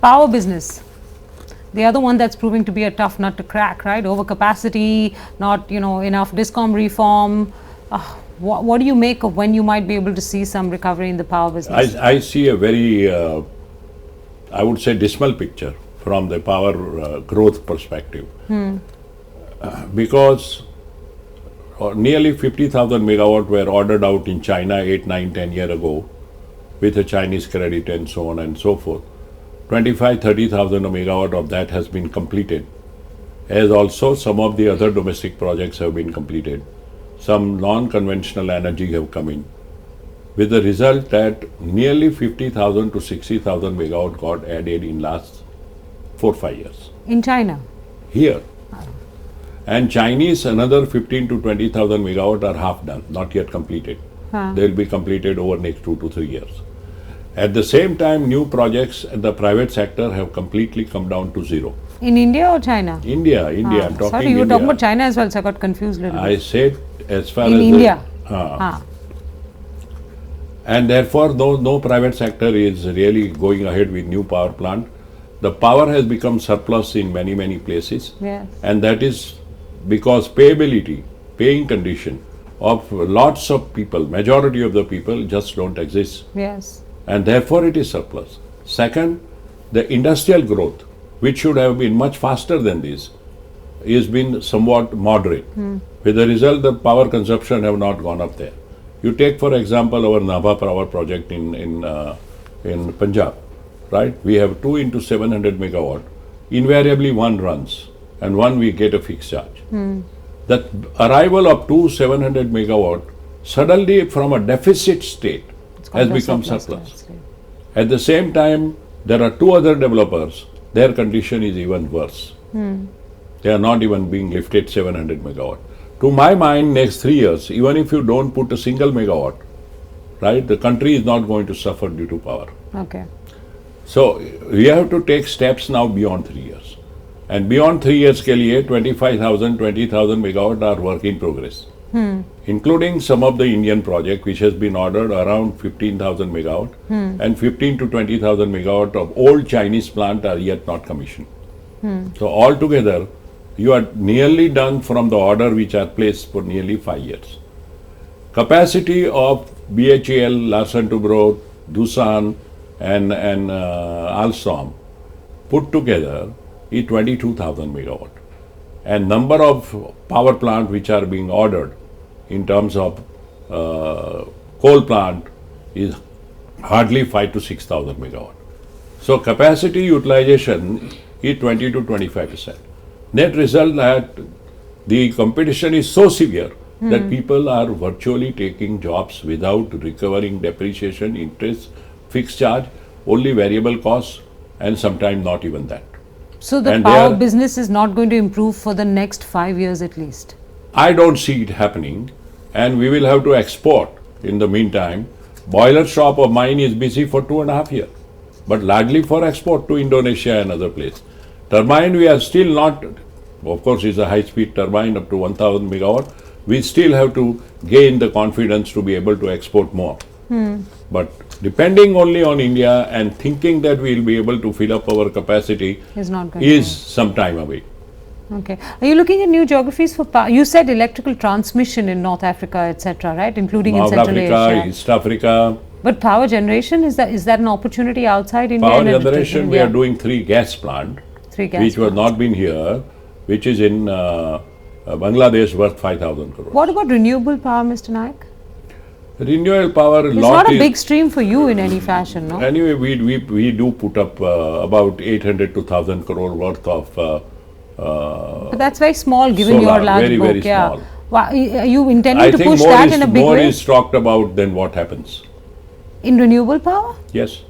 Power business. The other one that's proving to be a tough nut to crack, right? Overcapacity, not enough discom reform. What do you make of when you might be able to see some recovery in the power business? I see a very, I would say, dismal picture from the power growth perspective. Because nearly 50,000 megawatt were ordered out in China 8, 9, 10 years ago with a Chinese credit and so on and so forth. 25, 30,000 megawatt of that has been completed, as also some of the other domestic projects have been completed. Some non-conventional energy have come in, with the result that nearly 50,000 to 60,000 megawatt got added in last 4-5 years. In China? Here. And Chinese, another 15 to 20,000 megawatt are half done, not yet completed. They will be completed over next 2 to 3 years. At the same time, new projects in the private sector have completely come down to zero. In India or China? India. I'm talking sorry, you were India. talking about China as well, so I got confused a little bit. I said as far in as India. And therefore, no private sector is really going ahead with new power plant. The power has become surplus in many places. Yes. And that is because paying condition of lots of people, majority of the people just don't exist. Yes. And therefore it is surplus. Second, the industrial growth, which should have been much faster than this, has been somewhat moderate. With the result, the power consumption have not gone up there. You take, for example, our Nabha power project in Punjab, right? We have 2 into 700 megawatt. Invariably one runs and one we get a fixed charge. That arrival of 2 700 megawatt suddenly from a deficit state has become surplus. At the same time, there are 2 other developers, their condition is even worse. They are not even being lifted 700 megawatt. To my mind, next 3 years, even if you don't put a single megawatt, right, the country is not going to suffer due to power. Okay. So we have to take steps now beyond 3 years. And beyond 3 years ke liye 25,000, 20,000 megawatt are work in progress. Including some of the Indian project which has been ordered around 15,000 megawatt and 15 to 20,000 megawatt of old Chinese plant are yet not commissioned. So altogether, you are nearly done from the order which are placed for nearly 5 years. Capacity of BHEL, Larsen Toubro, Doosan and Alstom put together is 22,000 megawatt. And number of power plant which are being ordered in terms of coal plant is hardly 5 to 6,000 megawatt. So capacity utilization is 20 to 25%. Net result that the competition is so severe that people are virtually taking jobs without recovering depreciation, interest, fixed charge, only variable costs, and sometimes not even that. So the power business is not going to improve for the next 5 years at least? I don't see it happening, and we will have to export in the meantime. Boiler shop of mine is busy for 2.5 years, but largely for export to Indonesia and other places. Turbine, we are still not, of course, it's a high-speed turbine up to 1,000 megawatt. We still have to gain the confidence to be able to export more. But depending only on India and thinking that we will be able to fill up our capacity is some time away. Okay. Are you looking at new geographies for power? You said electrical transmission in North Africa, etc., right? Including in Central Asia. East Africa. But power generation, is that an opportunity outside India? Power generation, we are doing 3 gas plants, which were not been here, which is in Bangladesh worth 5,000 crore. What about renewable power, Mr. Naik? Renewable power, it's not a big stream for you in any fashion, no? Anyway, we do put up about 800 to 1,000 crore worth of but that's very small given solar, your large book. Very small. Are you intending to push that in a big way? More is talked about than what happens. In renewable power? Yes.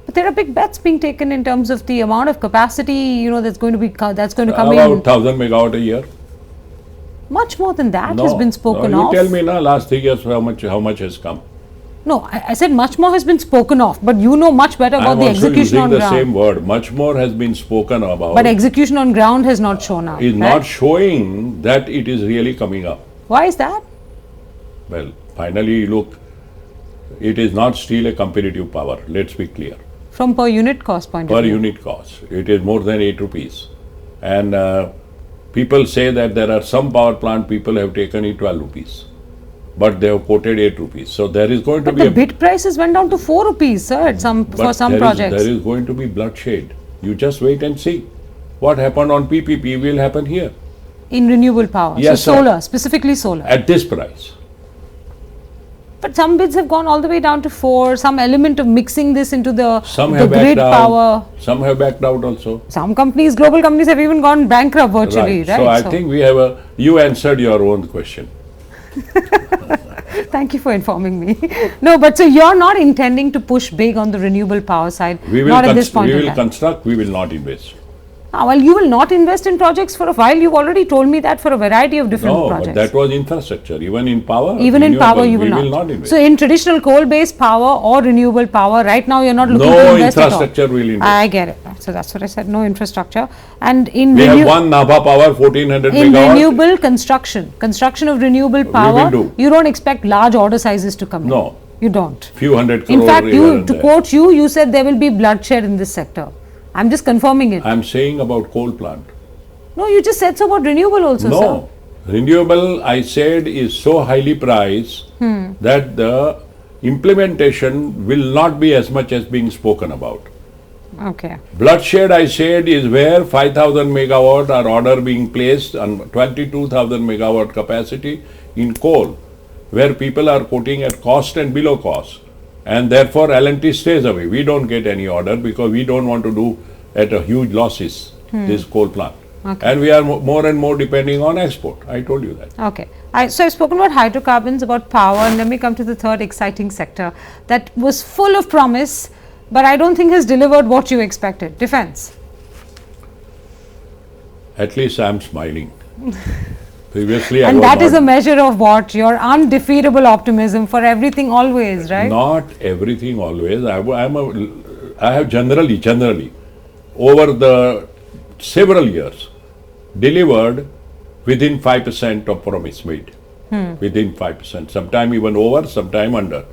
But there are big bets being taken in terms of the amount of capacity, that's going to come in. About 1,000 megawatt a year. Much more than that has been spoken of. You tell me now, last 3 years how much has come. No, I said much more has been spoken of, but you know much better about the execution on ground. I'm also using the same word. Much more has been spoken about. But execution on ground has not shown up. Is not showing that it is really coming up. Why is that? Well, finally, look, it is not still a competitive power. Let's be clear. From per unit cost point per of view. unit cost. It is more than 8 rupees. And people say that there are some power plant people have taken it 12 rupees. But they have quoted 8 rupees. So there is going to But be the bid prices went down to 4 rupees, sir, at for some projects. There is going to be bloodshed. You just wait and see. What happened on PPP will happen here. In renewable power. Yes, so sir. solar, specifically solar. At this price. But some bids have gone all the way down to 4, some element of mixing this into the Some have grid backed power. out. Some have backed out also. Some companies, global companies have even gone bankrupt virtually, right? So I think we have you answered your own question. Thank you for informing me. No, but so you're not intending to push big on the renewable power side, We will, not at this point we in will time. construct, we will not invest. Well, you will not invest in projects for a while. You've already told me that for a variety of different No, projects. but that was infrastructure. Even in power, Even in power, you we will will not invest. So in traditional coal-based power or renewable power, right now you're not looking to No invest at all. infrastructure will invest. I get it. So that's what I said. No infrastructure. And in We have one Nabha Power 1400 in megawatt. renewable construction of renewable power, will do. you don't expect large order sizes to come in. No. You don't. Few hundred crore In fact, here and to there. quote you, you said there will be bloodshed in this sector. I'm just confirming it. I'm saying about coal plant. No, you just said so about renewable also, No, sir. renewable, I said, is so highly priced that the implementation will not be as much as being spoken about. Okay. Bloodshed, I said, is where 5,000 megawatt are order being placed on 22,000 megawatt capacity in coal, where people are quoting at cost and below cost. And therefore, L&T stays away. We don't get any order because we don't want to do at a huge losses, this coal plant. Okay. And we are more and more depending on export. I told you that. Okay. So I've spoken about hydrocarbons, about power, and let me come to the third exciting sector that was full of promise, but I don't think has delivered what you expected. Defense. At least I'm smiling. Previously, I And was that is not- a measure of what? Your undefeatable optimism for everything always, right? Not everything always. I have generally, over the several years, delivered within 5% of promise made. Within 5%. Sometime even over, sometime under.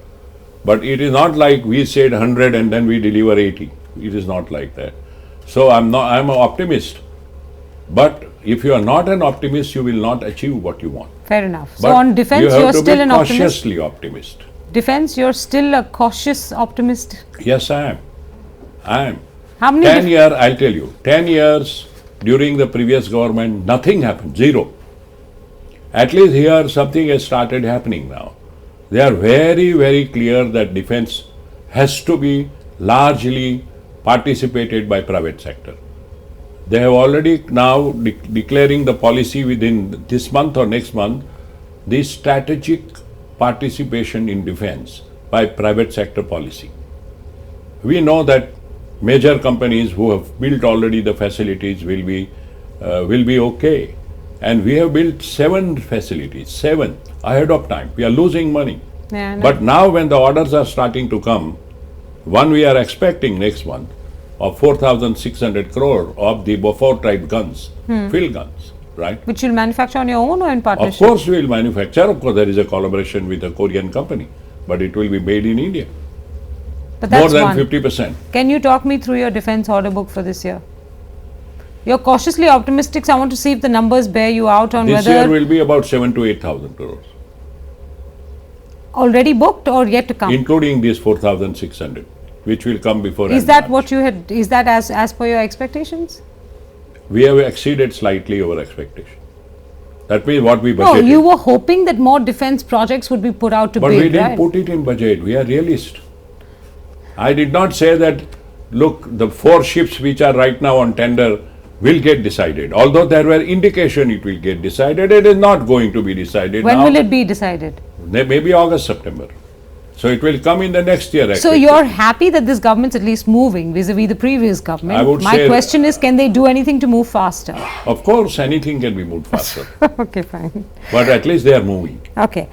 But it is not like we said 100 and then we deliver 80. It is not like that. So I'm an optimist. But if you are not an optimist, you will not achieve what you want. Fair enough. So But on defense, you have you're to still be an optimist. cautiously optimist. Defense, you're still a cautious optimist. Yes, I am. I am. How many? 10 years, I'll tell you, 10 years during the previous government, nothing happened, zero. At least here something has started happening now. They are very, very clear that defense has to be largely participated by private sector. They have already now declaring the policy within this month or next month, the strategic participation in defense by private sector policy. We know that major companies who have built already the facilities will be okay. And we have built 7 facilities, 7 ahead of time. We are losing money. Yeah, I know. But now when the orders are starting to come, one we are expecting next month of 4,600 crore of the Bofort type guns, field guns, right? Which you'll manufacture on your own or in Of partnership? course we will manufacture. Of course there is a collaboration with a Korean company, but it will be made in India. But More that's than one. 50%. Can you talk me through your defense order book for this year? You're cautiously optimistic, so I want to see if the numbers bear you out on This whether year will be about 7 to 8,000 crores, already booked or yet to come. including this 4,600, which will come before. Is end that March. what you had? Is that as per your expectations? We have exceeded slightly our expectation. That means what we No, budgeted. you were hoping that more defense projects would be put out to But bid, we didn't right? put it in budget. We are realist. I did not say that, look, the 4 ships which are right now on tender will get decided. Although there were indication it will get decided, it is not going to be decided When now. will it be decided? Maybe August, September. So it will come in the next year. So you're happy that this government's at least moving vis-a-vis the previous government. I would My say- question is, can they do anything to move faster? Of course, anything can be moved faster. Okay, fine. But at least they are moving. Okay.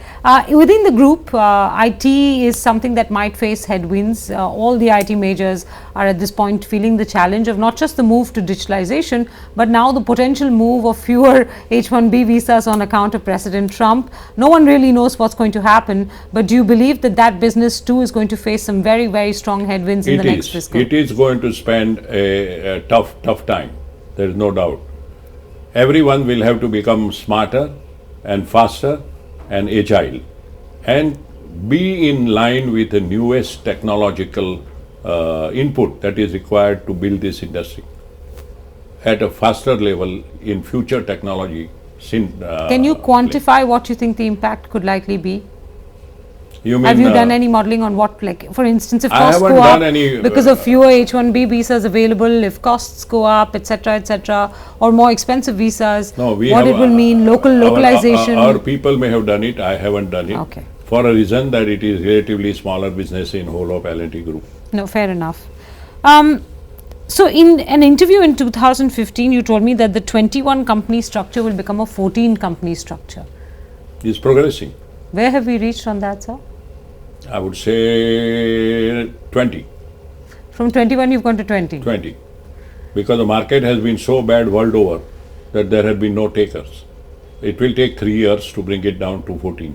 Within the group, IT is something that might face headwinds. All the IT majors are at this point feeling the challenge of not just the move to digitalization, but now the potential move of fewer H-1B visas on account of President Trump. No one really knows what's going to happen, but do you believe that that that business too is going to face some very, very strong headwinds in the next fiscal. It is going to spend a tough time. There is no doubt. Everyone will have to become smarter and faster and agile and be in line with the newest technological input that is required to build this industry at a faster level in future technology. Can you quantify what you think the impact could likely be? You mean, have you done any modeling on what, like, for instance, if I costs haven't go done up any, because of fewer H-1B visas available, if costs go up, etc., or more expensive visas, No, we what have, it will mean, localization? Our people may have done it, I haven't done it. Okay. For a reason that it is relatively smaller business in whole of L&T Group. No, fair enough. So in an interview in 2015, you told me that the 21 company structure will become a 14 company structure. It's progressing. Where have we reached on that, sir? I would say 20. From 21 you've gone to 20? 20. Because the market has been so bad world over that there have been no takers. It will take 3 years to bring it down to 14.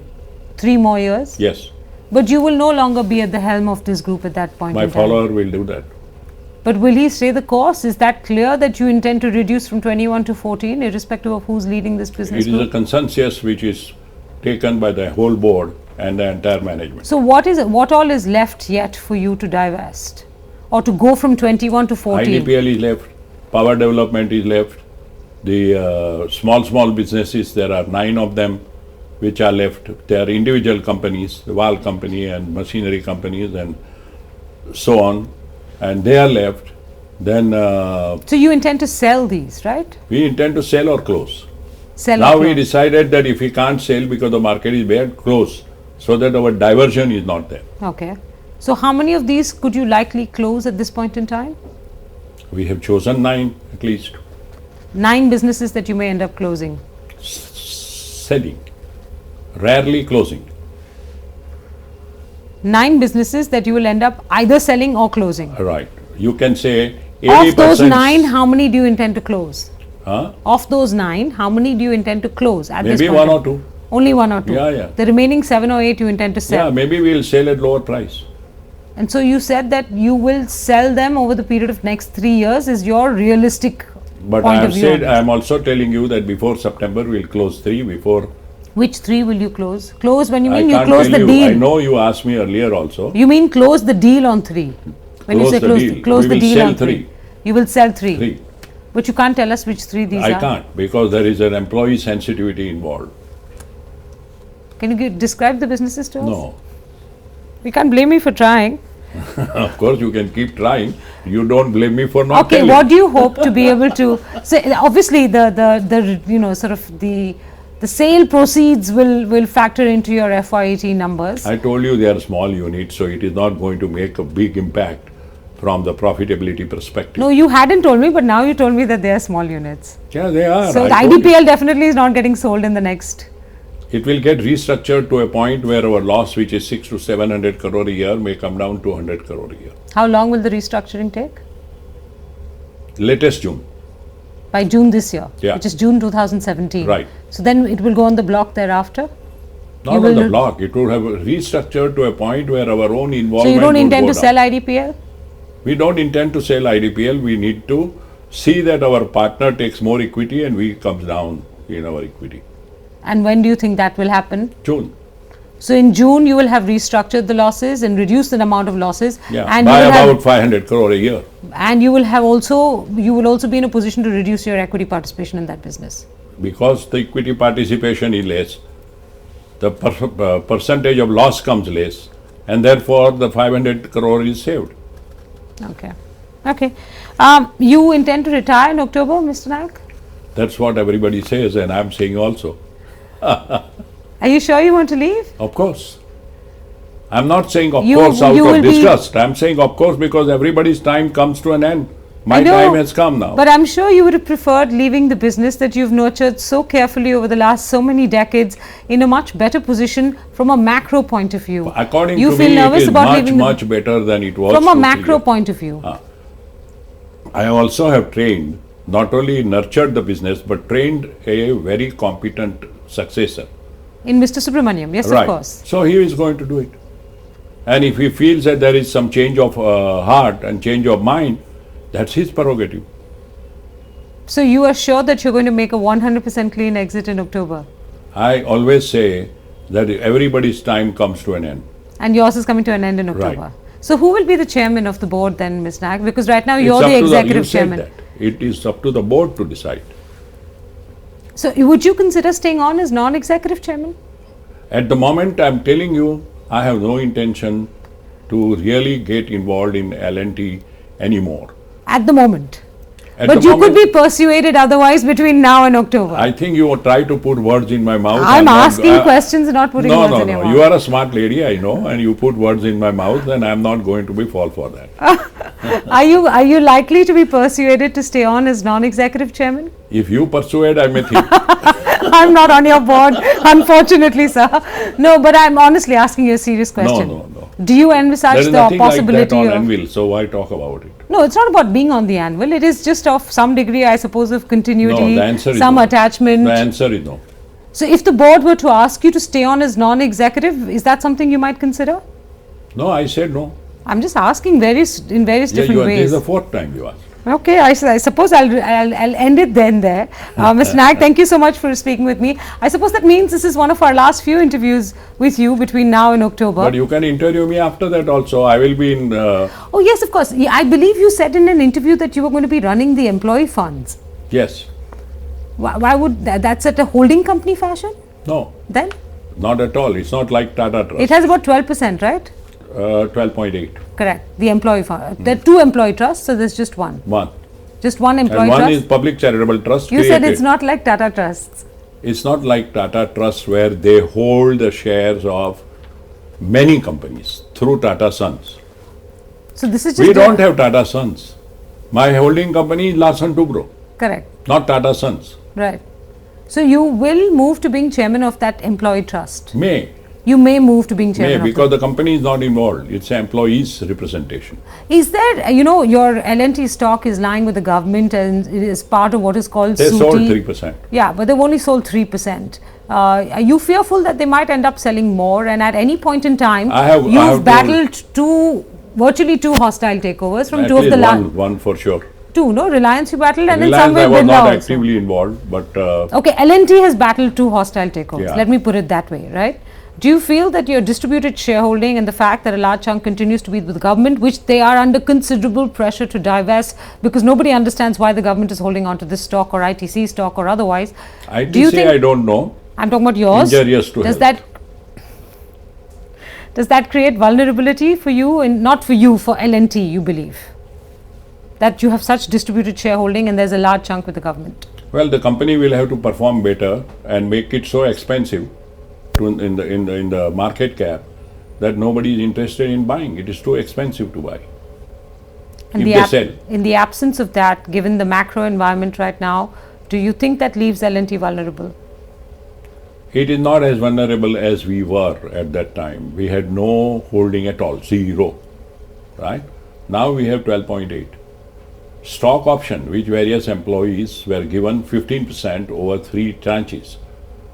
3 more years? Yes. But you will no longer be at the helm of this group at that point My in time. follower will do that. But will he stay the course? Is that clear that you intend to reduce from 21 to 14 irrespective of who's leading this business It is a group? consensus which is taken by the whole board and the entire management. So what all is left yet for you to divest? Or to go from 21 to 14? IDPL is left, power development is left, the small businesses, there are 9 of them which are left. They are individual companies, the valve company and machinery companies and so on, and they are left. Then So you intend to sell these, right? we intend to sell or close. Sell Now or we close. decided that if we can't sell because the market is bad, close, so that our diversion is not there. Okay. So how many of these could you likely close at this point in time? We have chosen 9 at least. 9 businesses that you may end up closing. Selling, rarely closing. 9 businesses that you will end up either selling or closing. Right. You can say 80%. Of those 9, how many do you intend to close? Huh? Of those 9, how many do you intend to close at this Maybe point? 1 or 2. Only 1 or 2? Yeah. The remaining 7 or 8 you intend to sell? Yeah, maybe we'll sell at lower price. And so you said that you will sell them over the period of next 3 years is your realistic But point I have of view. said, I am also telling you that before September we'll close 3 before. Which 3 will you close? Close when you I mean you can't close tell the you. I deal. know you asked me earlier also. You mean close the deal on 3? When Close you say the deal. close We the will deal sell on 3. 3. You will sell 3. 3. But you can't tell us which 3 these I are. can't because there is an employee sensitivity involved. Can you describe the businesses to us? No. You can't blame me for trying. Of course you can keep trying. You don't blame me for not Okay, telling. what do you hope to be able to say? Obviously, the you know, sort of the sale proceeds will factor into your FY18 numbers. I told you they are small units, so it is not going to make a big impact from the profitability perspective. No, you hadn't told me, but now you told me that they are small units. Yeah, they are. So the I told you. IDPL definitely is not getting sold in the next. It will get restructured to a point where our loss, which is 600 to 700 crore a year, may come down to 100 crore a year. How long will the restructuring take? Latest June. By June this year, Yeah. which is June 2017. Right. So then it will go on the block thereafter. Not You on the will- block. It will have restructured to a point where our own So involvement you don't would intend go to down. sell IDPL? We don't intend to sell IDPL. We need to see that our partner takes more equity and we comes down in our equity. And when do you think that will happen? June. So in June you will have restructured the losses and reduced the amount of losses. Yeah. And By you will about have, 500 crore a year. and you will also be in a position to reduce your equity participation in that business. Because the equity participation is less, the percentage of loss comes less, and therefore the 500 crore is saved. Okay. Okay. You intend to retire in October, Mr. Naik? That's what everybody says, and I'm saying also. Are you sure you want to leave? Of course. I'm not saying of You- course out you of will be- disgust. I'm saying of course because everybody's time comes to an end. My I know, time has come now. But I'm sure you would have preferred leaving the business that you've nurtured so carefully over the last so many decades in a much better position from a macro point of view. According you to feel me, nervous it is about much, leaving the- much better than it was. from a 2-3 macro years. point of view. I also have trained, not only nurtured the business, but trained a very competent successor. In Mr. Subramaniam, yes, Right. of course. So he is going to do it. And if he feels that there is some change of heart and change of mind, that's his prerogative. So you are sure that you're going to make a 100% clean exit in October? I always say that everybody's time comes to an end. And yours is coming to an end in October. Right. So who will be the chairman of the board then, Ms. Naik? Because right now you're the executive chairman. That. It is up to the board to decide. So would you consider staying on as non-executive chairman? At the moment, I'm telling you, I have no intention to really get involved in L&T anymore. At the moment? But you could be persuaded otherwise between now and October. I think you try to put words in my mouth. I'm asking questions, not putting words in your mouth. You are a smart lady, I know, and you put words in my mouth, and I'm not going to fall for that. Are you likely to be persuaded to stay on as non-executive chairman? If you persuade, I may think. I'm not on your board, unfortunately, sir. No, but I'm honestly asking you a serious question. No. Do you envisage the possibility like that on anvil, so why talk about it? No, it's not about being on the anvil. It is just of some degree, I suppose, of continuity, the answer is some no. attachment. The answer is no. So if the board were to ask you to stay on as non-executive, is that something you might consider? No, I said no. I'm just asking in various different ways. This is the fourth time you asked. Okay, I suppose I'll end it then there. Mr. Naik, thank you so much for speaking with me. I suppose that means this is one of our last few interviews with you between now and October. But you can interview me after that also. I will be in... Oh yes, of course. I believe you said in an interview that you were going to be running the employee funds. Yes. Why would that's at a holding company fashion? No. Then? Not at all. It's not like Tata Trust. It has about 12%, right? 12.8. Correct. The employee fund. There are two employee trusts, so there's just one. One. Just one employee and one trust. Is public charitable trust. You said it's not like Tata Trusts. It's not like Tata Trust where they hold the shares of many companies through Tata Sons. So this is just... We don't have Tata Sons. My holding company is Larsen Toubro. Correct. Not Tata Sons. Right. So you will move to being chairman of that employee trust? You may move to being chairman. Because the company is not involved. It's employees' representation. Is there, your L&T stock is lying with the government and it is part of what is called They sold 3%. Yeah, but they've only sold 3%. Are you fearful that they might end up selling more? And at any point in time, you've battled virtually two hostile takeovers from at two of the one for sure. Two, no? Reliance you battled and Reliance, then somewhere I was not also. actively involved, but... Okay, L&T has battled two hostile takeovers. Yeah. Let me put it that way, right? Do you feel that your distributed shareholding and the fact that a large chunk continues to be with the government, which they are under considerable pressure to divest because nobody understands why the government is holding on to this stock or ITC stock or otherwise? ITC, I don't know. I'm talking about yours. Injurious to health. Does that create vulnerability for you, and not for you, for L&T, you believe? That you have such distributed shareholding and there's a large chunk with the government? Well, the company will have to perform better and make it so expensive in the market cap that nobody is interested in buying. It is too expensive to buy. And if they sell. In the absence of that, given the macro environment right now, do you think that leaves L&T vulnerable? It is not as vulnerable as we were at that time. We had no holding at all, zero, right? Now we have 12.8. Stock option, which various employees were given 15% over 3 tranches.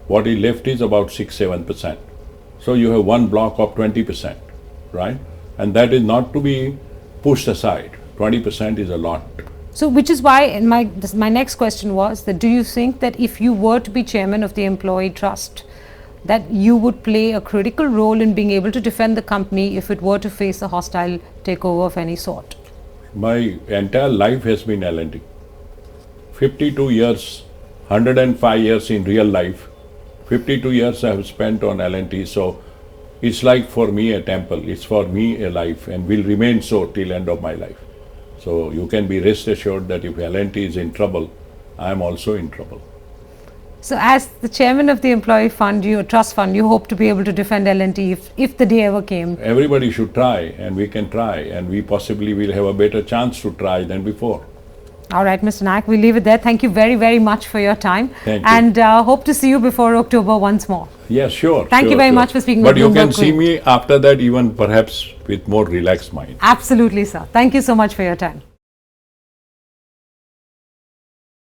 What is left is about 6-7%. So you have one block of 20%, right? And that is not to be pushed aside. 20% is a lot. So which is why my next question was that do you think that if you were to be chairman of the employee trust, that you would play a critical role in being able to defend the company if it were to face a hostile takeover of any sort? My entire life has been L&T. 52 years, 105 years in real life. 52 years I have spent on L&T, so it's like for me a temple, it's for me a life and will remain so till end of my life. So you can be rest assured that if L&T is in trouble, I am also in trouble. So as the chairman of the employee fund, your trust fund, you hope to be able to defend L&T if the day ever came? Everybody should try, and we can try, and we possibly will have a better chance to try than before. All right, Mr. Naik, we'll leave it there. Thank you very, very much for your time. Thank you. And hope to see you before October once more. Yes, sure. Thank you very much for speaking with But you Bloomberg can see Quint. me after that even perhaps with more relaxed mind. Absolutely, sir. Thank you so much for your time.